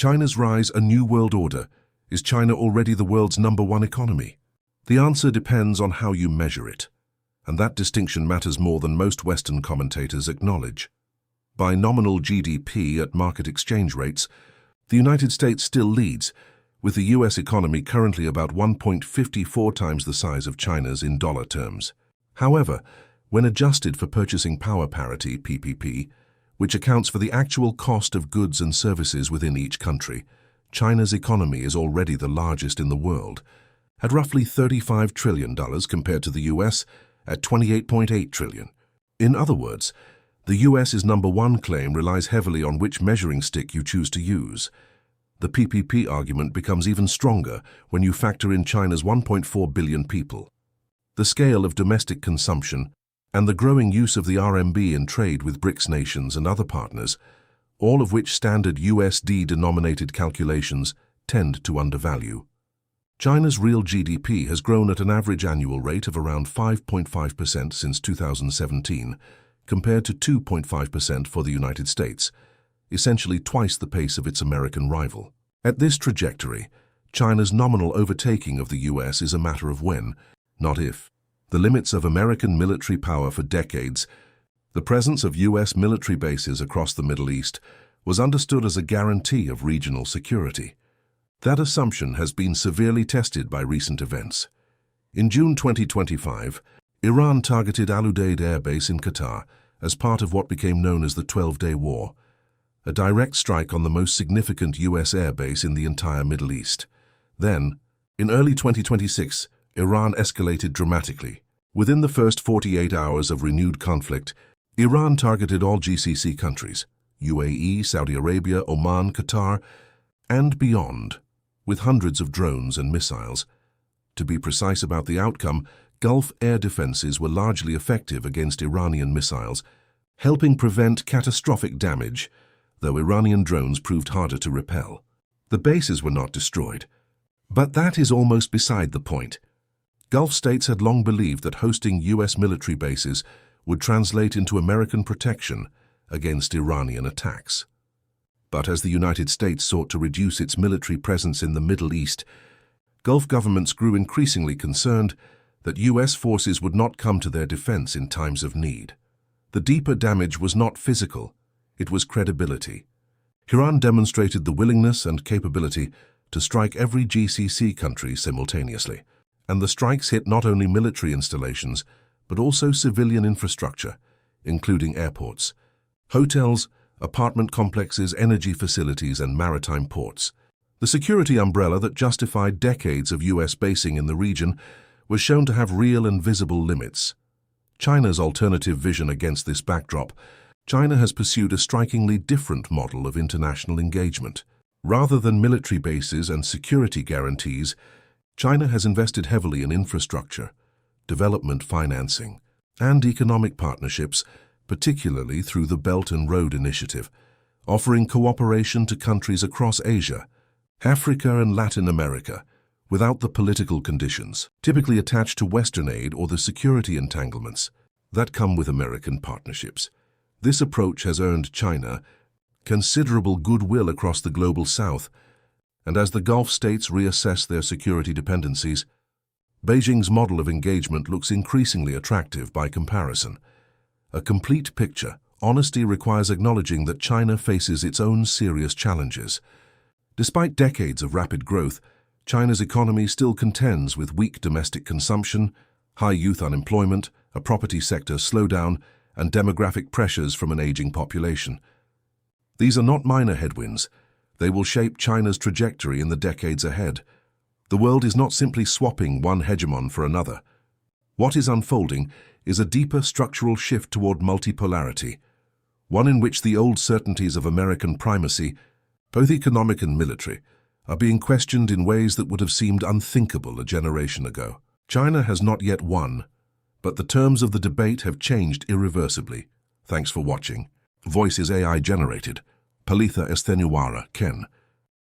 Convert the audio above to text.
China's rise a new world order? Is China already the world's #1 economy? The answer depends on how you measure it, and that distinction matters more than most Western commentators acknowledge. By nominal GDP at market exchange rates, the United States still leads, with the US economy currently about 1.54 times the size of China's in dollar terms. However, when adjusted for purchasing power parity, PPP, which accounts for the actual cost of goods and services within each country, China's economy is already the largest in the world, at roughly $35 trillion compared to the US at $28.8 trillion. In other words, the US's #1 claim relies heavily on which measuring stick you choose to use. The PPP argument becomes even stronger when you factor in China's 1.4 billion people, the scale of domestic consumption, and the growing use of the RMB in trade with BRICS nations and other partners, all of which standard USD-denominated calculations tend to undervalue. China's real GDP has grown at an average annual rate of around 5.5% since 2017, compared to 2.5% for the United States, essentially twice the pace of its American rival. At this trajectory, China's nominal overtaking of the US is a matter of when, not if. The limits of American military power for decades, the presence of US military bases across the Middle East, was understood as a guarantee of regional security. That assumption has been severely tested by recent events. In June 2025, Iran targeted Al Udeid Air Base in Qatar as part of what became known as the 12-Day War, a direct strike on the most significant US air base in the entire Middle East. Then, in early 2026, Iran escalated dramatically. Within the first 48 hours of renewed conflict, Iran targeted all GCC countries, UAE, Saudi Arabia, Oman, Qatar, and beyond, with hundreds of drones and missiles. To be precise about the outcome, Gulf air defenses were largely effective against Iranian missiles, helping prevent catastrophic damage, though Iranian drones proved harder to repel. The bases were not destroyed. But that is almost beside the point. Gulf states had long believed that hosting US military bases would translate into American protection against Iranian attacks. But as the United States sought to reduce its military presence in the Middle East, Gulf governments grew increasingly concerned that US forces would not come to their defense in times of need. The deeper damage was not physical, it was credibility. Iran demonstrated the willingness and capability to strike every GCC country simultaneously, and the strikes hit not only military installations, but also civilian infrastructure, including airports, hotels, apartment complexes, energy facilities, and maritime ports. The security umbrella that justified decades of US basing in the region was shown to have real and visible limits. China's alternative vision against this backdrop, China has pursued a strikingly different model of international engagement. Rather than military bases and security guarantees, China has invested heavily in infrastructure, development financing, and economic partnerships, particularly through the Belt and Road Initiative, offering cooperation to countries across Asia, Africa, and Latin America, without the political conditions typically attached to Western aid or the security entanglements that come with American partnerships. This approach has earned China considerable goodwill across the global South, and as the Gulf states reassess their security dependencies, Beijing's model of engagement looks increasingly attractive by comparison. A complete picture, honesty requires acknowledging that China faces its own serious challenges. Despite decades of rapid growth, China's economy still contends with weak domestic consumption, high youth unemployment, a property sector slowdown, and demographic pressures from an aging population. These are not minor headwinds. They will shape China's trajectory in the decades ahead. The world is not simply swapping one hegemon for another. What is unfolding is a deeper structural shift toward multipolarity, one in which the old certainties of American primacy, both economic and military, are being questioned in ways that would have seemed unthinkable a generation ago. China has not yet won, but the terms of the debate have changed irreversibly. Thanks for watching. Voice is AI generated. Palitha Estenuwara, Ken.